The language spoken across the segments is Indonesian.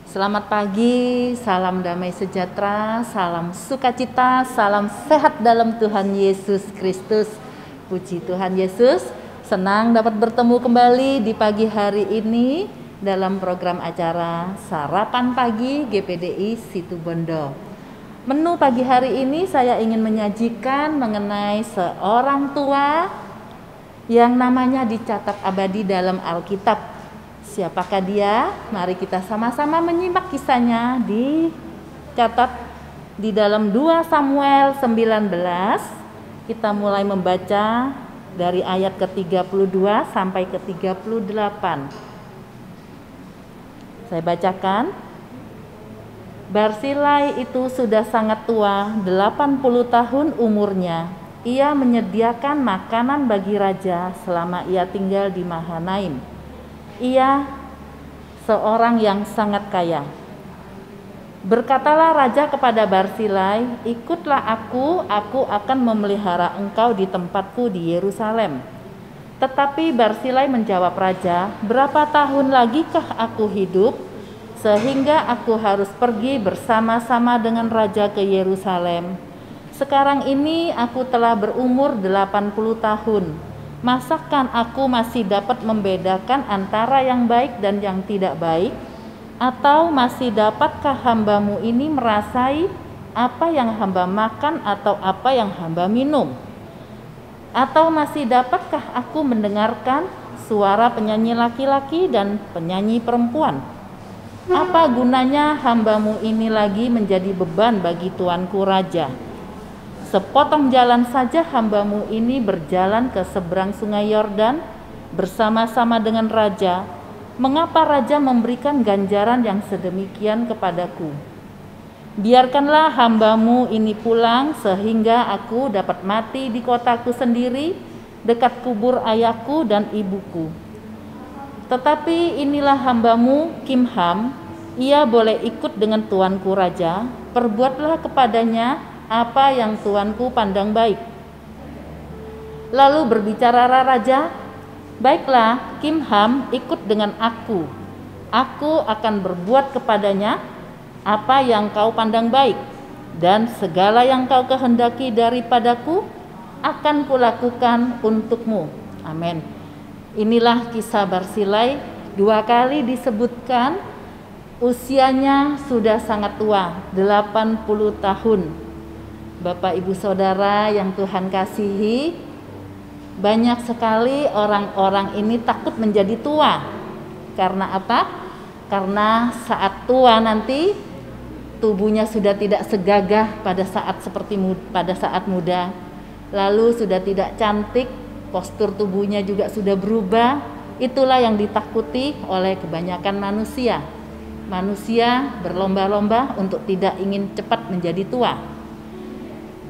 Selamat pagi, salam damai sejahtera, salam sukacita, salam sehat dalam Tuhan Yesus Kristus. Puji Tuhan Yesus, senang dapat bertemu kembali di pagi hari ini dalam program acara Sarapan Pagi GPDI Situbondo. Menu pagi hari ini saya ingin menyajikan mengenai seorang tua yang namanya dicatat abadi dalam Alkitab. Siapakah dia? Mari kita sama-sama menyimak kisahnya dicatat di dalam 2 Samuel 19. Kita mulai membaca dari ayat ke-32 sampai ke-38. Saya bacakan. Barsilai itu sudah sangat tua, 80 tahun umurnya. Ia menyediakan makanan bagi raja selama ia tinggal di Mahanaim. Ia seorang yang sangat kaya. Berkatalah raja kepada Barsilai, ikutlah aku akan memelihara engkau di tempatku di Yerusalem. Tetapi Barsilai menjawab raja, berapa tahun lagikah aku hidup, sehingga aku harus pergi bersama-sama dengan raja ke Yerusalem? Sekarang ini aku telah berumur 80 tahun. Masakan aku masih dapat membedakan antara yang baik dan yang tidak baik? Atau masih dapatkah hambamu ini merasai apa yang hamba makan atau apa yang hamba minum? Atau masih dapatkah aku mendengarkan suara penyanyi laki-laki dan penyanyi perempuan? Apa gunanya hambamu ini lagi menjadi beban bagi tuanku raja? Sepotong jalan saja hambamu ini berjalan ke seberang sungai Yordan bersama-sama dengan raja. Mengapa raja memberikan ganjaran yang sedemikian kepadaku? Biarkanlah hambamu ini pulang sehingga aku dapat mati di kotaku sendiri dekat kubur ayahku dan ibuku. Tetapi inilah hambamu Kimham, ia boleh ikut dengan tuanku raja. Perbuatlah kepadanya apa yang tuanku pandang baik. Lalu berbicara raja, baiklah, Kimham ikut dengan aku. Aku akan berbuat kepadanya apa yang kau pandang baik, dan segala yang kau kehendaki daripadaku akan kulakukan untukmu. Amin. Inilah kisah Barsilai. 2 kali disebutkan usianya sudah sangat tua, 80 tahun. Bapak Ibu Saudara yang Tuhan kasihi, banyak sekali orang-orang ini takut menjadi tua. Karena apa? Karena saat tua nanti tubuhnya sudah tidak segagah pada saat muda. Lalu sudah tidak cantik, postur tubuhnya juga sudah berubah. Itulah yang ditakuti oleh kebanyakan manusia. Manusia berlomba-lomba untuk tidak ingin cepat menjadi tua.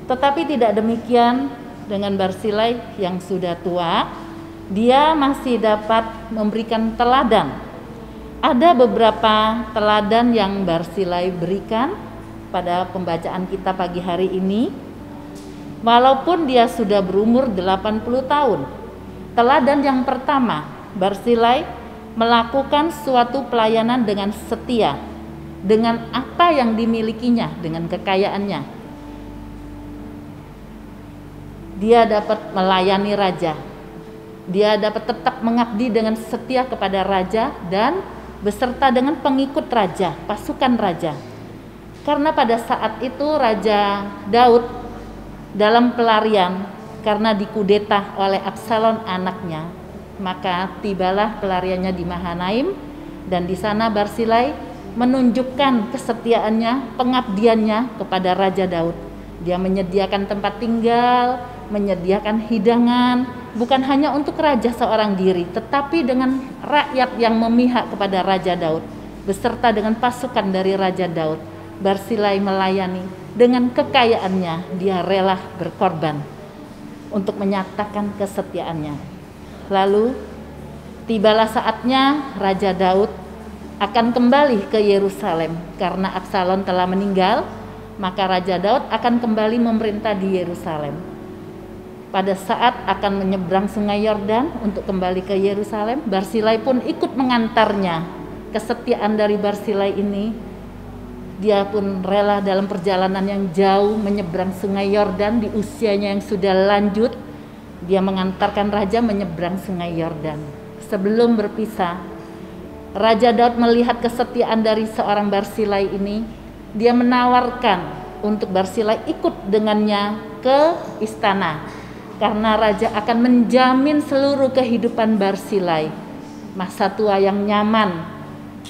Tetapi tidak demikian dengan Barsilai yang sudah tua, dia masih dapat memberikan teladan. Ada beberapa teladan yang Barsilai berikan pada pembacaan kita pagi hari ini. Walaupun dia sudah berumur 80 tahun. Teladan yang pertama, Barsilai melakukan suatu pelayanan dengan setia, dengan apa yang dimilikinya, dengan kekayaannya. Dia dapat melayani raja. Dia dapat tetap mengabdi dengan setia kepada raja dan beserta dengan pengikut raja, pasukan raja. Karena pada saat itu Raja Daud dalam pelarian karena dikudeta oleh Absalom anaknya, maka tibalah pelariannya di Mahanaim, dan di sana Barsilai menunjukkan kesetiaannya, pengabdiannya kepada Raja Daud. Dia menyediakan tempat tinggal, menyediakan hidangan, bukan hanya untuk raja seorang diri, tetapi dengan rakyat yang memihak kepada Raja Daud, beserta dengan pasukan dari Raja Daud. Barsilai melayani dengan kekayaannya, dia rela berkorban untuk menyatakan kesetiaannya. Lalu tibalah saatnya Raja Daud akan kembali ke Yerusalem karena Absalom telah meninggal, maka Raja Daud akan kembali memerintah di Yerusalem. Pada saat akan menyeberang sungai Yordan untuk kembali ke Yerusalem, Barsilai pun ikut mengantarnya kesetiaan dari Barzilai ini, dia pun rela dalam perjalanan yang jauh menyeberang sungai Yordan di usianya yang sudah lanjut. Dia mengantarkan raja menyeberang sungai Yordan. Sebelum berpisah, Raja Daud melihat kesetiaan dari seorang Barzilai ini. Dia menawarkan untuk Barzilai ikut dengannya ke istana, karena raja akan menjamin seluruh kehidupan Barzilai. Masa tua yang nyaman,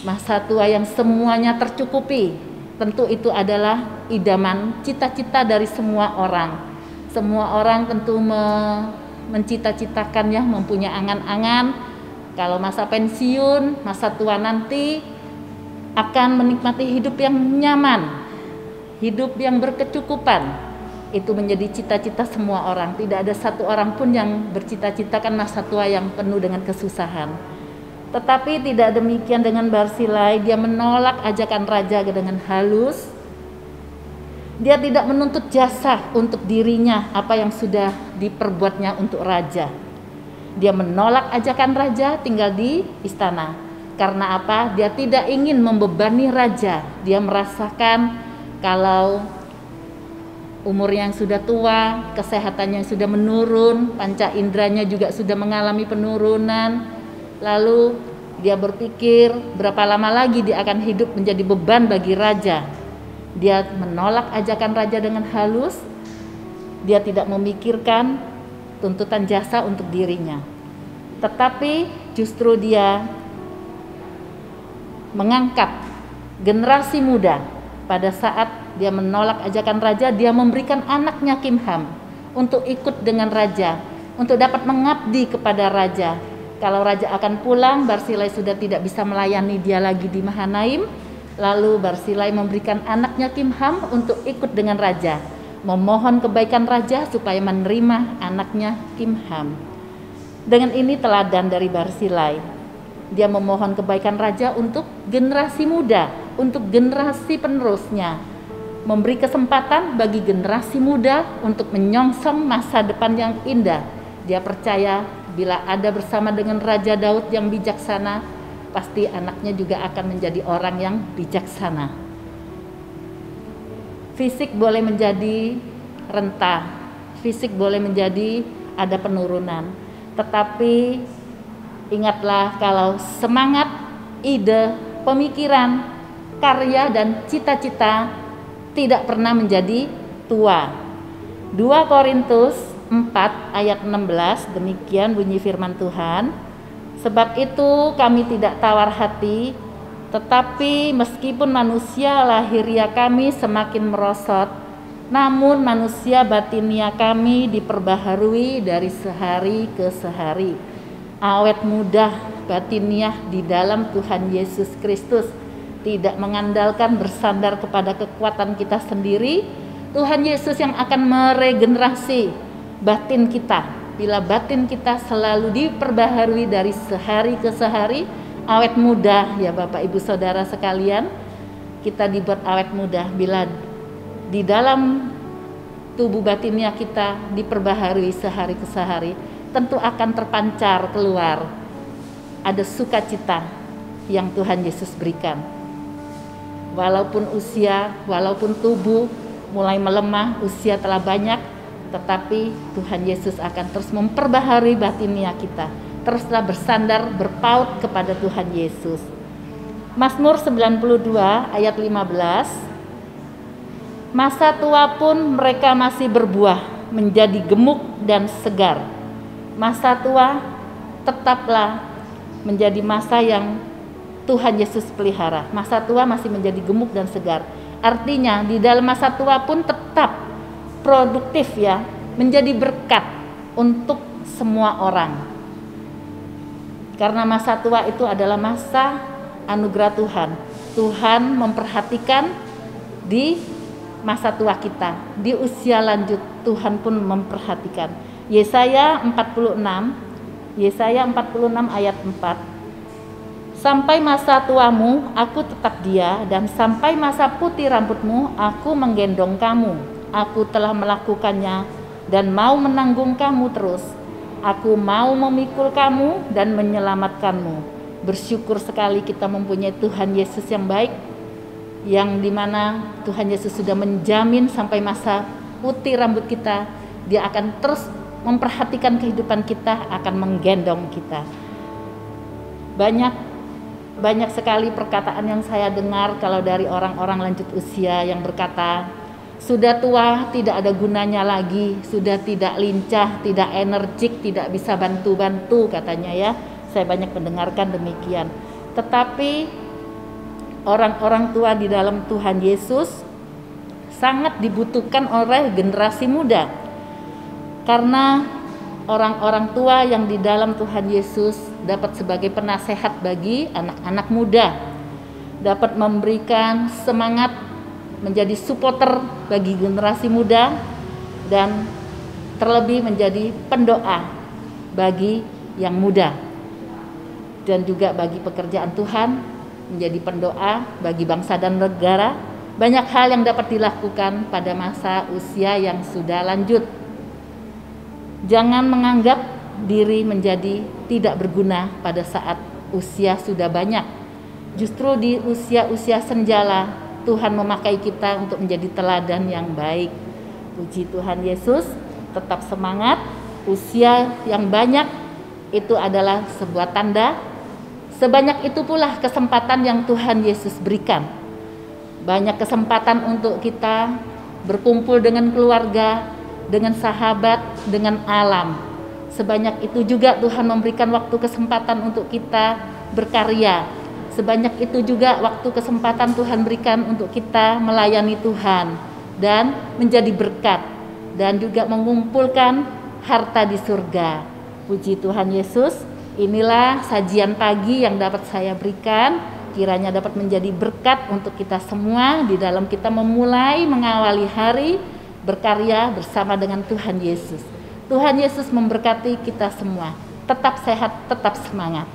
masa tua yang semuanya tercukupi. Tentu itu adalah idaman, cita-cita dari semua orang. Semua orang tentu mencita-citakan ya, mempunyai angan-angan kalau masa pensiun, masa tua nanti akan menikmati hidup yang nyaman, hidup yang berkecukupan. Itu menjadi cita-cita semua orang. Tidak ada satu orang pun yang bercita-citakan masa tua yang penuh dengan kesusahan. Tetapi tidak demikian dengan Barzilai. Dia menolak ajakan raja dengan halus. Dia tidak menuntut jasa untuk dirinya apa yang sudah diperbuatnya untuk raja. Dia menolak ajakan raja tinggal di istana. Karena apa? Dia tidak ingin membebani raja. Dia merasakan kalau umurnya yang sudah tua, kesehatannya yang sudah menurun, panca inderanya juga sudah mengalami penurunan. Lalu dia berpikir berapa lama lagi dia akan hidup menjadi beban bagi raja. Dia menolak ajakan raja dengan halus. Dia tidak memikirkan tuntutan jasa untuk dirinya. Tetapi justru dia mengangkat generasi muda. Pada saat dia menolak ajakan raja, dia memberikan anaknya Kimham untuk ikut dengan raja, untuk dapat mengabdi kepada raja. Kalau raja akan pulang, Barzilai sudah tidak bisa melayani dia lagi di Mahanaim. Lalu Barzilai memberikan anaknya Kimham untuk ikut dengan raja, memohon kebaikan raja supaya menerima anaknya Kimham. Dengan ini teladan dari Barzilai. Dia memohon kebaikan raja untuk generasi muda, untuk generasi penerusnya. Memberi kesempatan bagi generasi muda untuk menyongsong masa depan yang indah. Dia percaya bila ada bersama dengan Raja Daud yang bijaksana, pasti anaknya juga akan menjadi orang yang bijaksana. Fisik boleh menjadi renta, fisik boleh menjadi ada penurunan. Tetapi ingatlah kalau semangat, ide, pemikiran, karya dan cita-cita tidak pernah menjadi tua. 2 Korintus 4 ayat 16, demikian bunyi firman Tuhan. Sebab itu kami tidak tawar hati, tetapi meskipun manusia lahiriah kami semakin merosot, namun manusia batinia kami diperbaharui dari sehari ke sehari. Awet muda batiniah di dalam Tuhan Yesus Kristus, tidak mengandalkan bersandar kepada kekuatan kita sendiri. Tuhan Yesus yang akan meregenerasi batin kita. Bila batin kita selalu diperbaharui dari sehari ke sehari, awet muda ya Bapak Ibu Saudara sekalian, kita dibuat awet muda bila di dalam tubuh batinnya kita diperbaharui sehari ke sehari, tentu akan terpancar keluar ada sukacita yang Tuhan Yesus berikan. Walaupun usia, walaupun tubuh mulai melemah, usia telah banyak, tetapi Tuhan Yesus akan terus memperbaharui batinia kita. Teruslah bersandar, berpaut kepada Tuhan Yesus. Mazmur 92 ayat 15. Masa tua pun mereka masih berbuah, menjadi gemuk dan segar. Masa tua tetaplah menjadi masa yang Tuhan Yesus pelihara. Masa tua masih menjadi gemuk dan segar. Artinya di dalam masa tua pun tetap produktif ya, menjadi berkat untuk semua orang. Karena masa tua itu adalah masa anugerah Tuhan. Tuhan memperhatikan di masa tua kita, di usia lanjut Tuhan pun memperhatikan. Yesaya 46 ayat 4. Sampai masa tuamu aku tetap dia, dan sampai masa putih rambutmu aku menggendong kamu. Aku telah melakukannya dan mau menanggung kamu terus. Aku mau memikul kamu dan menyelamatkanmu. Bersyukur sekali kita mempunyai Tuhan Yesus yang baik, yang dimana Tuhan Yesus sudah menjamin sampai masa putih rambut kita, Dia akan terus memperhatikan kehidupan kita, akan menggendong kita. Banyak sekali perkataan yang saya dengar kalau dari orang-orang lanjut usia yang berkata, sudah tua tidak ada gunanya lagi, sudah tidak lincah, tidak energik, tidak bisa bantu-bantu katanya ya. Saya banyak mendengarkan demikian. Tetapi orang-orang tua di dalam Tuhan Yesus sangat dibutuhkan oleh generasi muda. Karena orang-orang tua yang di dalam Tuhan Yesus dapat sebagai penasehat bagi anak-anak muda, dapat memberikan semangat, menjadi supporter bagi generasi muda, dan terlebih menjadi pendoa bagi yang muda, dan juga bagi pekerjaan Tuhan, menjadi pendoa bagi bangsa dan negara. Banyak hal yang dapat dilakukan pada masa usia yang sudah lanjut. Jangan menganggap diri menjadi tidak berguna pada saat usia sudah banyak. Justru di usia-usia senjala Tuhan memakai kita untuk menjadi teladan yang baik. Puji Tuhan Yesus, tetap semangat. Usia yang banyak itu adalah sebuah tanda. Sebanyak itu pula kesempatan yang Tuhan Yesus berikan. Banyak kesempatan untuk kita berkumpul dengan keluarga, dengan sahabat, dengan alam. Sebanyak itu juga Tuhan memberikan waktu kesempatan untuk kita berkarya. Sebanyak itu juga waktu kesempatan Tuhan berikan untuk kita melayani Tuhan dan menjadi berkat, dan juga mengumpulkan harta di surga. Puji Tuhan Yesus, inilah sajian pagi yang dapat saya berikan. Kiranya dapat menjadi berkat untuk kita semua di dalam kita memulai mengawali hari berkarya bersama dengan Tuhan Yesus. Tuhan Yesus memberkati kita semua. Tetap sehat, tetap semangat.